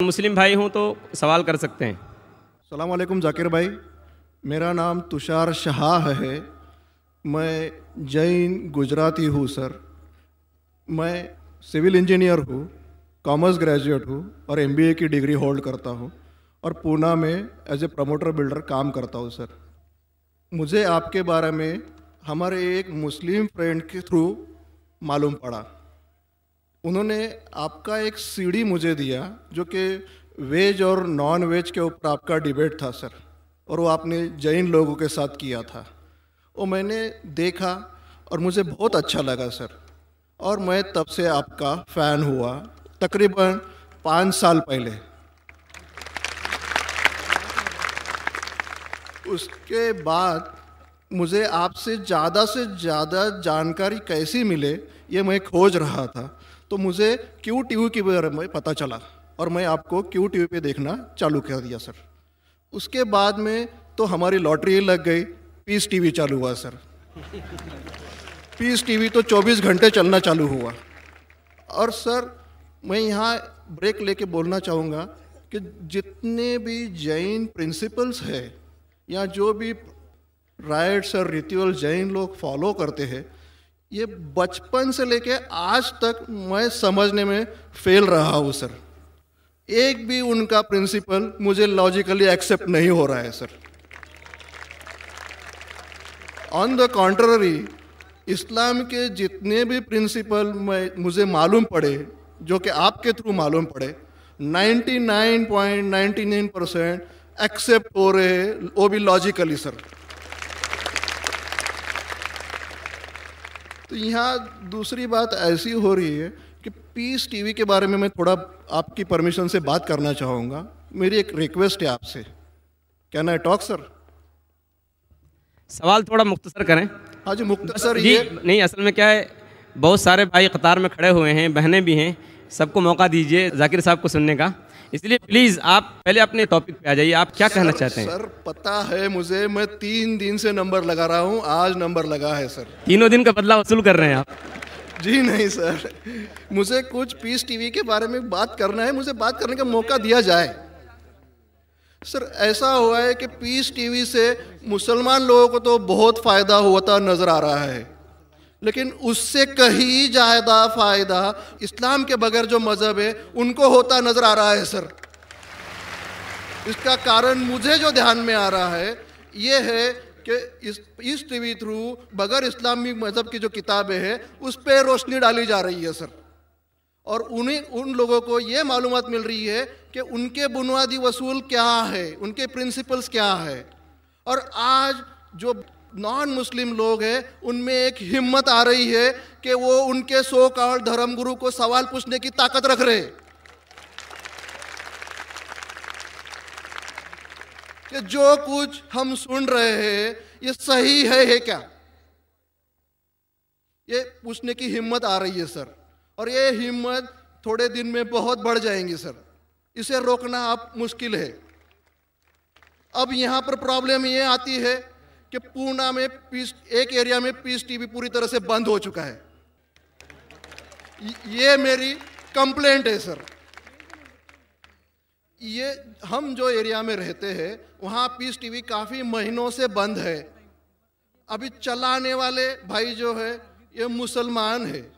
मुस्लिम भाई हूँ तो सवाल कर सकते हैं। अस्सलाम वालेकुम जाकिर भाई, मेरा नाम तुषार शाह है। मैं जैन गुजराती हूँ सर। मैं सिविल इंजीनियर हूँ, कॉमर्स ग्रेजुएट हूँ और एमबीए की डिग्री होल्ड करता हूँ और पूना में एज ए प्रमोटर बिल्डर काम करता हूँ सर। मुझे आपके बारे में हमारे एक मुस्लिम फ्रेंड के थ्रू मालूम पड़ा। उन्होंने आपका एक सीडी मुझे दिया जो कि वेज और नॉन वेज के ऊपर आपका डिबेट था सर, और वो आपने जैन लोगों के साथ किया था। वो मैंने देखा और मुझे बहुत अच्छा लगा सर, और मैं तब से आपका फ़ैन हुआ तकरीबन 5 साल पहले। उसके बाद मुझे आपसे ज़्यादा जानकारी कैसी मिले ये मैं खोज रहा था, तो मुझे क्यू टीवी के बारे में पता चला और मैं आपको क्यू टीवी पे देखना चालू कर दिया सर। उसके बाद में तो हमारी लॉटरी लग गई, पीस टीवी चालू हुआ सर। पीस टीवी तो 24 घंटे चलना चालू हुआ। और सर मैं यहाँ ब्रेक लेके बोलना चाहूँगा कि जितने भी जैन प्रिंसिपल्स है या जो भी राइट्स और रिचुअल जैन लोग फॉलो करते हैं, ये बचपन से लेके आज तक मैं समझने में फेल रहा हूँ सर। एक भी उनका प्रिंसिपल मुझे लॉजिकली एक्सेप्ट नहीं हो रहा है सर। ऑन द कॉन्ट्ररी, इस्लाम के जितने भी प्रिंसिपल मुझे मालूम पड़े, जो कि आपके थ्रू मालूम पड़े, 99.99% एक्सेप्ट हो रहे हैं, वो भी लॉजिकली सर। तो यहाँ दूसरी बात ऐसी हो रही है कि पीस टीवी के बारे में मैं थोड़ा आपकी परमिशन से बात करना चाहूँगा। मेरी एक रिक्वेस्ट है आपसे, कैन आई टॉक सर? सवाल थोड़ा मुख्तसर करें। हाँ जी, मुख्तसर जी ये नहीं, असल में क्या है, बहुत सारे भाई कतार में खड़े हुए हैं, बहनें भी हैं, सबको मौका दीजिए जाकिर साहब को सुनने का। इसलिए प्लीज़ आप पहले अपने टॉपिक पे आ जाइए, आप क्या कहना चाहते हैं? सर पता है मुझे, मैं 3 दिन से नंबर लगा रहा हूँ, आज नंबर लगा है सर। 3 दिन का बदला वसूल कर रहे हैं आप? जी नहीं सर, मुझे कुछ पीस टीवी के बारे में बात करना है, मुझे बात करने का मौका दिया जाए। सर ऐसा हुआ है कि पीस टीवी से मुसलमान लोगों को तो बहुत फ़ायदा होता नज़र आ रहा है, लेकिन उससे कहीं ज़्यादा फ़ायदा इस्लाम के बगैर जो मज़हब है उनको होता नज़र आ रहा है सर। इसका कारण मुझे जो ध्यान में आ रहा है ये है कि इस टीवी थ्रू बगैर इस्लामी मज़हब की जो किताबें हैं उस पर रोशनी डाली जा रही है सर, और उन लोगों को ये मालूमात मिल रही है कि उनके बुनियादी वसूल क्या है, उनके प्रिंसिपल्स क्या है। और आज जो नॉन मुस्लिम लोग हैं उनमें एक हिम्मत आ रही है कि वो उनके सो कॉल्ड धर्मगुरु को सवाल पूछने की ताकत रख रहे हैं कि जो कुछ हम सुन रहे हैं ये सही है क्या, ये पूछने की हिम्मत आ रही है सर। और ये हिम्मत थोड़े दिन में बहुत बढ़ जाएंगी सर, इसे रोकना अब मुश्किल है। अब यहाँ पर प्रॉब्लम ये आती है कि पूना में एक एरिया में पीस टीवी पूरी तरह से बंद हो चुका है। ये मेरी कंप्लेंट है सर। ये हम जो एरिया में रहते हैं वहाँ पीस टीवी काफ़ी महीनों से बंद है। अभी चलाने वाले भाई जो है ये मुसलमान है,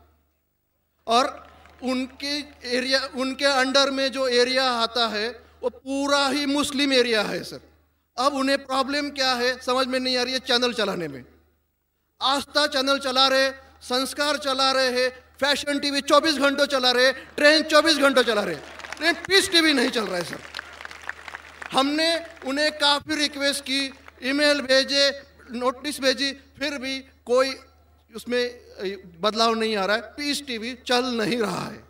और उनके अंडर में जो एरिया आता है वो पूरा ही मुस्लिम एरिया है सर। अब उन्हें प्रॉब्लम क्या है समझ में नहीं आ रही है। चैनल चलाने में आस्था चैनल चला रहे, संस्कार चला रहे हैं, फैशन टीवी 24 घंटों चला रहे, ट्रेन 24 घंटों चला रहे, लेकिन पीस टीवी नहीं चल रहा है सर। हमने उन्हें काफ़ी रिक्वेस्ट की, ईमेल भेजे, नोटिस भेजी, फिर भी कोई उसमें बदलाव नहीं आ रहा है, पीस टीवी चल नहीं रहा है।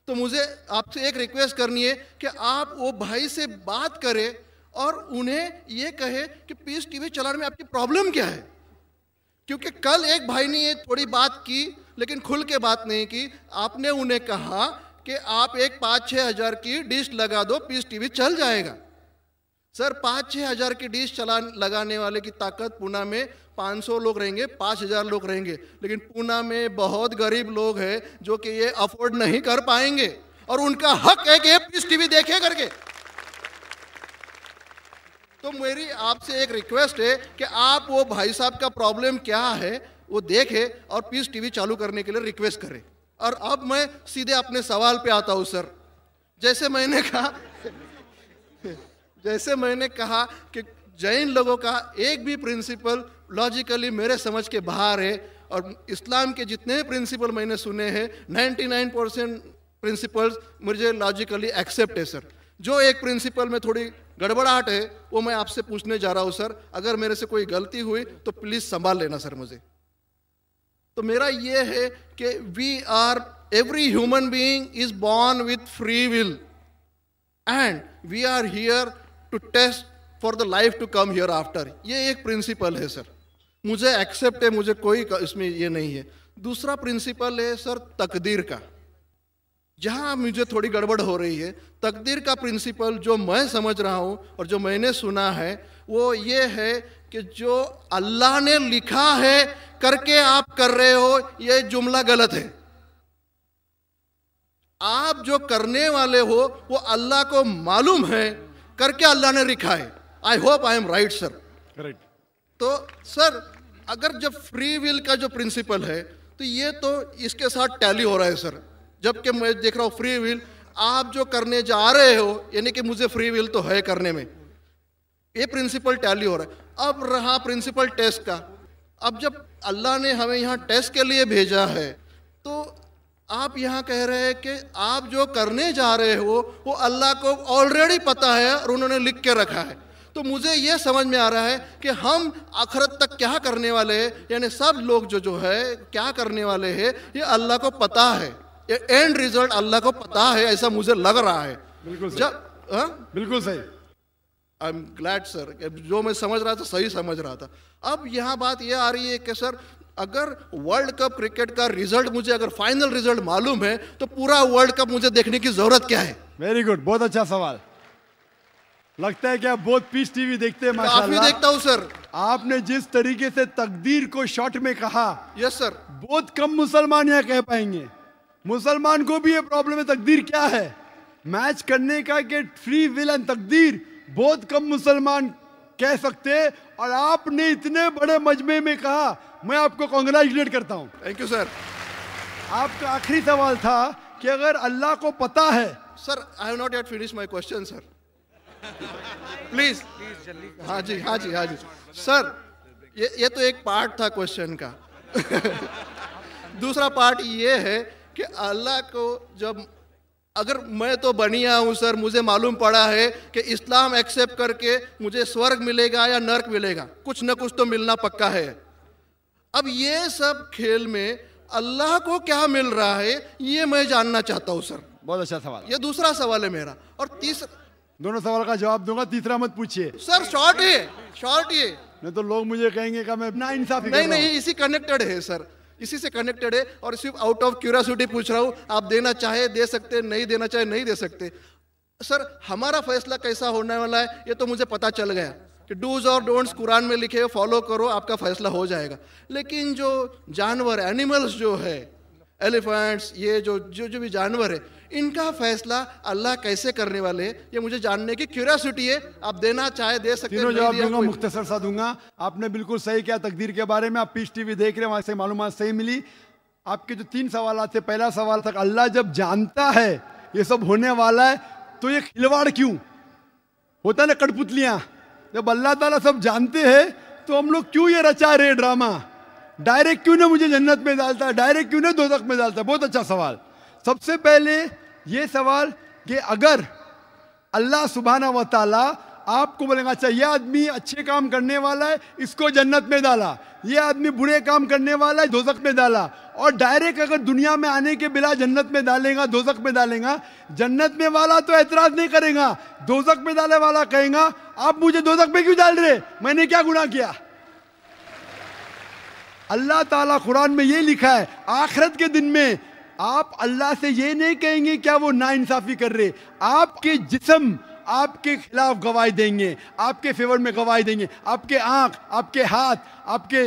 तो मुझे आपसे एक रिक्वेस्ट करनी है कि आप वो भाई से बात करें और उन्हें ये कहे कि पीस टीवी चलाने में आपकी प्रॉब्लम क्या है। क्योंकि कल एक भाई ने ये थोड़ी बात की लेकिन खुल के बात नहीं की। आपने उन्हें कहा कि आप एक 5-6 हज़ार की डिश लगा दो, पीस टीवी चल जाएगा। सर 5-6 हज़ार की डिश लगाने वाले की ताकत पूना में 500 लोग रहेंगे, 5,000 लोग रहेंगे, लेकिन पूना में बहुत गरीब लोग हैं जो कि ये अफोर्ड नहीं कर पाएंगे। और उनका हक है कि पीस टीवी देखे करके। तो मेरी आपसे एक रिक्वेस्ट है कि आप वो भाई साहब का प्रॉब्लम क्या है वो देखें और पीस टीवी चालू करने के लिए रिक्वेस्ट करें। और अब मैं सीधे अपने सवाल पे आता हूँ सर। जैसे मैंने कहा कि जैन लोगों का एक भी प्रिंसिपल लॉजिकली मेरे समझ के बाहर है, और इस्लाम के जितने भी प्रिंसिपल मैंने सुने हैं 99% प्रिंसिपल्स मुझे लॉजिकली एक्सेप्ट है सर। जो एक प्रिंसिपल में थोड़ी गड़बड़ाहट है वो मैं आपसे पूछने जा रहा हूँ सर। अगर मेरे से कोई गलती हुई तो प्लीज़ संभाल लेना सर मुझे। तो मेरा ये है कि every human being is born with free will and we are here to test for the life to come hereafter. ये एक प्रिंसिपल है सर, मुझे एक्सेप्ट है, मुझे कोई इसमें ये नहीं है। दूसरा प्रिंसिपल है सर तकदीर का, जहाँ मुझे थोड़ी गड़बड़ हो रही है। तकदीर का प्रिंसिपल जो मैं समझ रहा हूँ और जो मैंने सुना है वो ये है कि जो अल्लाह ने लिखा है करके आप कर रहे हो, ये जुमला गलत है। आप जो करने वाले हो वो अल्लाह को मालूम है करके अल्लाह ने लिखा है। I hope I am right sir. Correct. तो सर अगर जब फ्री विल का जो प्रिंसिपल है तो ये तो इसके साथ टैली हो रहा है सर। जबकि मैं देख रहा हूँ फ्री विल आप जो करने जा रहे हो, यानी कि मुझे फ्री विल तो है करने में, ये प्रिंसिपल टैली हो रहा है। अब रहा प्रिंसिपल टेस्ट का। अब जब अल्लाह ने हमें यहाँ टेस्ट के लिए भेजा है तो आप यहाँ कह रहे हैं कि आप जो करने जा रहे हो वो अल्लाह को ऑलरेडी पता है और उन्होंने लिख के रखा है। तो मुझे ये समझ में आ रहा है कि हम आखिरत तक क्या करने वाले हैं, यानी सब लोग जो है क्या करने वाले हैं ये अल्लाह को पता है। ये एंड रिजल्ट अल्लाह को पता है, ऐसा मुझे लग रहा है। बिल्कुल सही। बिल्कुल सही। आई एम ग्लैड सर, जो मैं समझ रहा था सही समझ रहा था। अब यहाँ बात ये आ रही है कि सर अगर वर्ल्ड कप क्रिकेट का रिजल्ट मुझे अगर फाइनल रिजल्ट मालूम है तो पूरा वर्ल्ड कप मुझे देखने की जरूरत क्या है? वेरी गुड, बहुत अच्छा सवाल। लगता है कि आप बहुत पीस टीवी देखते हैं। माशाल्लाह। काफी देखता हूँ सर। आपने जिस तरीके से तकदीर को शॉर्ट में कहा, यस सर, बहुत कम मुसलमान यहाँ कह पाएंगे। मुसलमान को भी ये प्रॉब्लम है तकदीर क्या है, मैच करने का कि फ्री विल एंड तकदीर बहुत कम मुसलमान कह सकते। और आपने इतने बड़े मजमे में कहा, मैं आपको कांग्रेचुलेट करता हूं। Thank you sir. आपका आखिरी सवाल था कि अगर अल्लाह को पता है। Sir I have not yet finish my question sir, please. हाँ जी हाँ जी हाँ जी सर, ये तो एक पार्ट था क्वेश्चन का। दूसरा पार्ट ये है कि अल्लाह को जब अगर मैं तो बनिया हूँ सर, मुझे मालूम पड़ा है कि इस्लाम एक्सेप्ट करके मुझे स्वर्ग मिलेगा या नर्क मिलेगा, कुछ न कुछ तो मिलना पक्का है। अब ये सब खेल में अल्लाह को क्या मिल रहा है ये मैं जानना चाहता हूँ सर। बहुत अच्छा सवाल। ये दूसरा सवाल है मेरा। और तीसरा, दोनों सवाल का जवाब दूंगा, तीसरा मत पूछिए सर। शॉर्ट है, शॉर्ट ये, नहीं तो लोग मुझे कहेंगे कि मैं ना इंसाफी। नहीं, इसी कनेक्टेड है सर, इसी से कनेक्टेड है। और सिर्फ आउट ऑफ क्यूरियोसिटी पूछ रहा हूँ, आप देना चाहे दे सकते, नहीं देना चाहे नहीं दे सकते। सर हमारा फैसला कैसा होने वाला है ये तो मुझे पता चल गया कि डूज और डोंट्स कुरान में लिखे, फॉलो करो, आपका फैसला हो जाएगा। लेकिन जो जानवर, एनिमल्स जो है, एलिफेंट्स, ये जो भी जानवर है, इनका फैसला अल्लाह कैसे करने वाले हैं ये मुझे जानने की क्यूरियोसिटी है। आप देना चाहे दे सकते हैं। तीनों जवाब दूंगा, मुख्तसर सा दूंगा। आपने बिल्कुल सही किया तकदीर के बारे में। आप पीस टीवी देख रहे हैं, वहां से मालूमात सही मिली। आपके जो 3 सवाल थे, पहला सवाल था अल्लाह जब जानता है ये सब होने वाला है तो ये खिलवाड़ क्यों होता है ना, कठपुतलियां। जब अल्लाह ताला सब जानते हैं तो हम लोग क्यों ये रचा रहे ड्रामा, डायरेक्ट क्यों ना मुझे जन्नत में डालता है, डायरेक्ट क्यों ना दोज़ख में डालता है। बहुत अच्छा सवाल। सबसे पहले ये सवाल कि अगर अल्लाह सुब्हाना व तआला आपको बोलेगा अच्छा ये आदमी अच्छे काम करने वाला है इसको जन्नत में डाला, ये आदमी बुरे काम करने वाला है दोज़ख में डाला, और डायरेक्ट अगर दुनिया में आने के बिना जन्नत में डालेगा, दोज़ख में डालेगा, जन्नत में वाला तो एतराज नहीं करेगा, दोज़ख में डाले वाला कहेगा आप मुझे दोज़ख में क्यों डाल रहे, मैंने क्या गुनाह किया। अल्लाह ताला कुरान में ये लिखा है आखिरत के दिन में आप अल्लाह से ये नहीं कहेंगे क्या वो नाइंसाफी कर रहे, आपके जिस्म आपके खिलाफ गवाही देंगे, आपके फेवर में गवाही देंगे, आपके आंख, आपके हाथ, आपके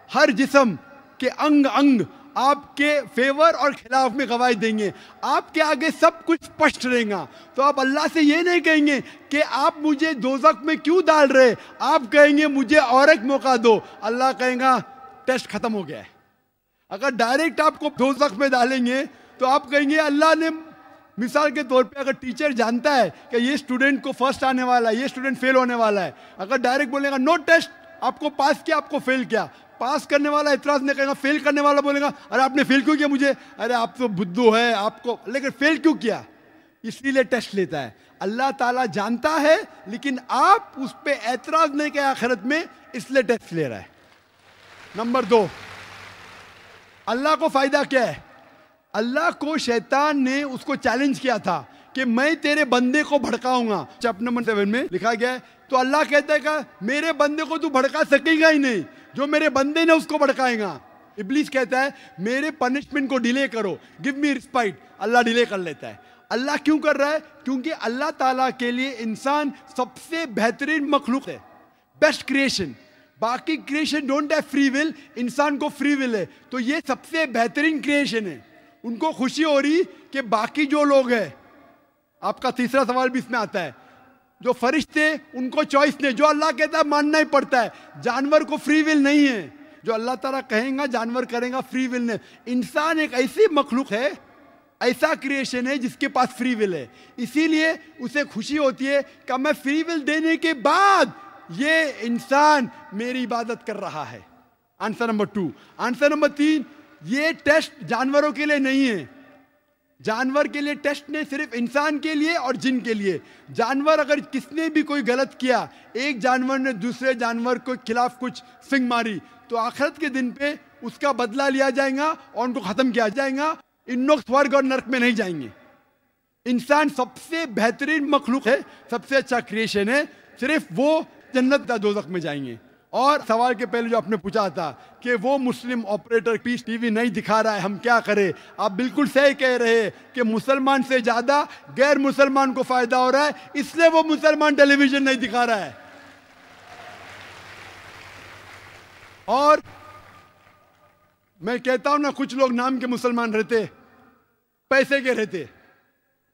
हर जिस्म के अंग अंग आपके फेवर और खिलाफ में गवाही देंगे। आपके आगे सब कुछ स्पष्ट रहेगा। तो आप अल्लाह से ये नहीं कहेंगे कि आप मुझे दोज़ख में क्यों डाल रहे, आप कहेंगे मुझे और एक मौका दो। अल्लाह कहेगा टेस्ट खत्म हो गया है। अगर डायरेक्ट आपको दोज़ख में डालेंगे तो आप कहेंगे अल्लाह ने, मिसाल के तौर पे अगर टीचर जानता है कि ये स्टूडेंट को फर्स्ट आने वाला है, ये स्टूडेंट फेल होने वाला है, अगर डायरेक्ट बोलेगा नो टेस्ट, आपको पास किया आपको फेल किया, पास करने वाला इतराज नहीं करेगा, फेल करने वाला बोलेगा अरे आपने फेल क्यों किया मुझे, अरे आप तो बुद्धू है आपको, लेकिन फेल क्यों किया, इसीलिए टेस्ट लेता है। अल्लाह ताला जानता है लेकिन आप उस पर एतराज नहीं किया आखिरत में, इसलिए टेस्ट ले रहा है। नंबर 2, अल्लाह को फायदा क्या है? अल्लाह को शैतान ने उसको चैलेंज किया था कि मैं तेरे बंदे को भड़काऊंगा। चैप्टर नंबर 7 में लिखा गया है। तो अल्लाह कहता है कि मेरे बंदे को तू भड़का सकेगा ही नहीं, जो मेरे बंदे ने उसको भड़काएगा। इब्लीस कहता है मेरे पनिशमेंट को डिले करो, गिव मी रिस्पाइट। अल्लाह डिले कर लेता है। अल्लाह क्यों कर रहा है? क्योंकि अल्लाह ताला के लिए इंसान सबसे बेहतरीन मखलूक है, बेस्ट क्रिएशन। बाकी creation don't have free will, इंसान को फ्री विल है। तो ये सबसे बेहतरीन क्रिएशन है। उनको खुशी हो रही कि बाकी जो लोग हैं, आपका तीसरा सवाल भी इसमें आता है, जो फरिश्ते उनको चॉइस नहीं, जो अल्लाह कहता है मानना ही पड़ता है। जानवर को फ्री विल नहीं है, जो अल्लाह ताला कहेगा जानवर करेगा, फ्री विल नहीं। इंसान एक ऐसी मखलूक है, ऐसा क्रिएशन है जिसके पास फ्री विल है। इसीलिए उसे खुशी होती है कि मैं फ्री विल देने के बाद ये इंसान मेरी इबादत कर रहा है। Answer number 2। आंसर नंबर 3, ये टेस्ट जानवरों के लिए नहीं है। जानवर के लिए टेस्ट नहीं, सिर्फ इंसान के लिए और जिन के लिए। जानवर अगर किसने भी कोई गलत किया, एक जानवर ने दूसरे जानवर के खिलाफ कुछ सिंग मारी, तो आखिरत के दिन पे उसका बदला लिया जाएगा और उनको खत्म किया जाएगा। इन लोग स्वर्ग और नरक में नहीं जाएंगे। इंसान सबसे बेहतरीन मखलूक है, सबसे अच्छा क्रिएशन है, सिर्फ वो जन्नत या दोज़ख में जाएंगे। और सवाल के पहले जो आपने पूछा था कि वो मुस्लिम ऑपरेटर पीस टीवी नहीं दिखा रहा है, हम क्या करें? आप बिल्कुल सही कह रहे हैं कि मुसलमान से ज्यादा गैर मुसलमान को फायदा हो रहा है, इसलिए वो मुसलमान टेलीविजन नहीं दिखा रहा है। और मैं कहता हूं ना, कुछ लोग नाम के मुसलमान रहते, पैसे के रहते,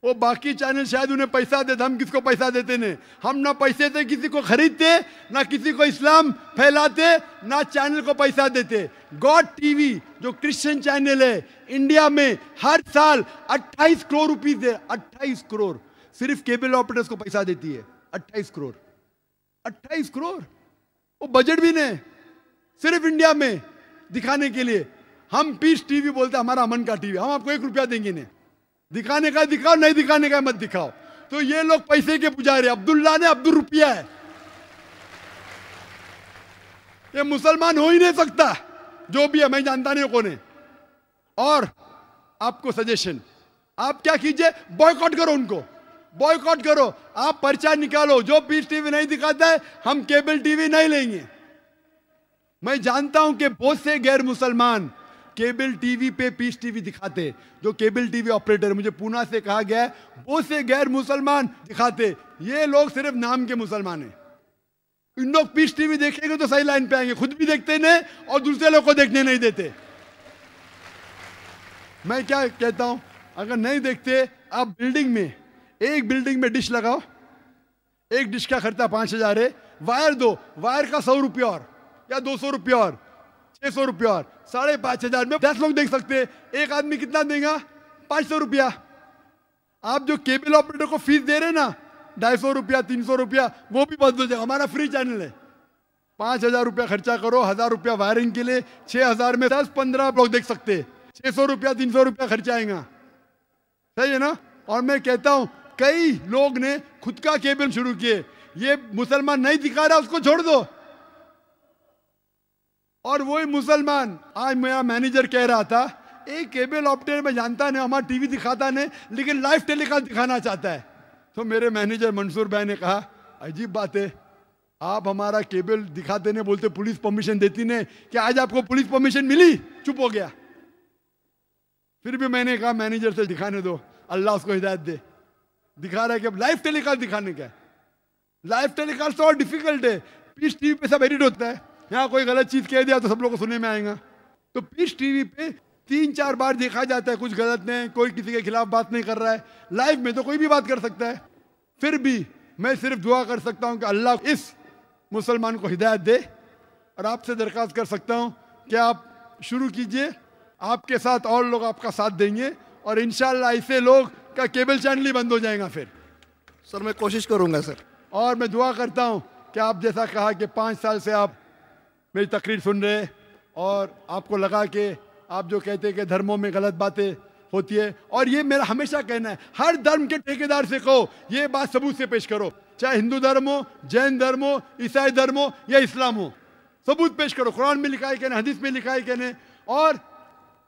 वो बाकी चैनल शायद उन्हें पैसा देते, हम किसको पैसा देते नहीं। हम ना पैसे से किसी को खरीदते, ना किसी को इस्लाम फैलाते, ना चैनल को पैसा देते। गॉड टीवी जो क्रिश्चियन चैनल है इंडिया में हर साल 28 करोड़ रुपीस दे, 28 करोड़ सिर्फ केबल ऑपरेटर्स को पैसा देती है। 28 करोड़, 28 करोड़ वो बजट भी नहीं, सिर्फ इंडिया में दिखाने के लिए। हम पीस टीवी बोलते हमारा अमन का टीवी, हम आपको 1 रुपया देंगे नहीं, दिखाने का दिखाओ, नहीं दिखाने का मत दिखाओ। तो ये लोग पैसे के पुजारी, अब्दुल्ला ने अब्दुल रुपया है, ये मुसलमान हो ही नहीं सकता। जो भी है, मैं जानता नहीं कौन है। और आपको सजेशन, आप क्या कीजिए, बॉयकॉट करो उनको, बॉयकॉट करो। आप पर्चा निकालो, जो पीस टीवी नहीं दिखाता है हम केबल टीवी नहीं लेंगे। मैं जानता हूं कि बहुत से गैर मुसलमान केबल टीवी पे पीस टीवी दिखाते, जो केबल टीवी ऑपरेटर, मुझे पूना से कहा गया है बहुत से गैर मुसलमान दिखाते। ये लोग सिर्फ नाम के मुसलमान हैं। इन लोग पीस टीवी देखेंगे तो सही लाइन पे आएंगे, खुद भी देखते नहीं और दूसरे लोग को देखने नहीं देते। मैं क्या कहता हूं, अगर नहीं देखते, आप बिल्डिंग में, एक बिल्डिंग में डिश लगाओ, एक डिश का खर्चा 5000 है, वायर दो, वायर का 100 रुपया और या 200 रुपया और 600 रुपया और 5,500 में 10 लोग देख सकते हैं। एक आदमी कितना देगा? 500 रुपया। आप जो केबल ऑपरेटर को फीस दे रहे ना, 250 रुपया 300 रुपया, वो भी बंद हो जाएगा। हमारा फ्री चैनल है, 5,000 रुपया खर्चा करो, 1,000 रुपया वायरिंग के लिए, 6,000 में 10-15 लोग देख सकते हैं। 600 रुपया 300 रुपया खर्चा आएगा, सही है ना? और मैं कहता हूं कई लोग ने खुद का केबल शुरू किए, ये मुसलमान नहीं दिखा रहा उसको छोड़ दो। और वही मुसलमान, आज मेरा मैनेजर कह रहा था, एक केबल ऑपरेटर में जानता नहीं, हमारा टीवी दिखाता नहीं, लेकिन लाइव टेलीकास्ट दिखाना चाहता है। तो मेरे मैनेजर मंसूर भाई ने कहा अजीब बात है, आप हमारा केबल दिखाते नहीं, बोलते पुलिस परमिशन देती नहीं, क्या आज आपको पुलिस परमिशन मिली? चुप हो गया। फिर भी मैंने कहा मैनेजर से दिखाने दो, अल्लाह उसको हिदायत दे। दिखा रहा है कि अब लाइव टेलीकास्ट दिखाने का। लाइव टेलीकास्ट तो और डिफिकल्ट है, पीस टीवी पे सब एडिट होता है, यहाँ कोई गलत चीज कह दिया तो सब लोगों को सुनने में आएगा। तो पीस टीवी पे 3-4 बार देखा जाता है कुछ गलत नहीं, कोई किसी के खिलाफ बात नहीं कर रहा है। लाइव में तो कोई भी बात कर सकता है। फिर भी मैं सिर्फ दुआ कर सकता हूं कि अल्लाह इस मुसलमान को हिदायत दे, और आपसे दरख्वास्त कर सकता हूं कि आप शुरू कीजिए, आपके साथ और लोग आपका साथ देंगे, और इंशाअल्लाह ऐसे लोग का केबल चैनल ही बंद हो जाएगा फिर। सर मैं कोशिश करूंगा सर। और मैं दुआ करता हूं कि आप जैसा कहा कि 5 साल से आप मेरी तकरीर सुन रहे, और आपको लगा कि आप जो कहते हैं कि धर्मों में गलत बातें होती है, और ये मेरा हमेशा कहना है, हर धर्म के ठेकेदार से कहो ये बात सबूत से पेश करो, चाहे हिंदू धर्म हो, जैन धर्म हो, ईसाई धर्म हो या इस्लाम हो, सबूत पेश करो। कुरान में लिखा है कहने, हदीस में लिखा है कहने। और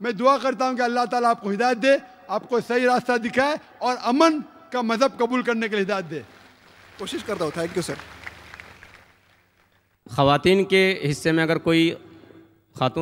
मैं दुआ करता हूं कि अल्लाह ताला आपको हिदायत दे, आपको सही रास्ता दिखाए, और अमन का मजहब कबूल करने के लिए हिदायत दे। कोशिश करता हूँ। Thank you sir. ख़वातीन के हिस्से में अगर कोई खातून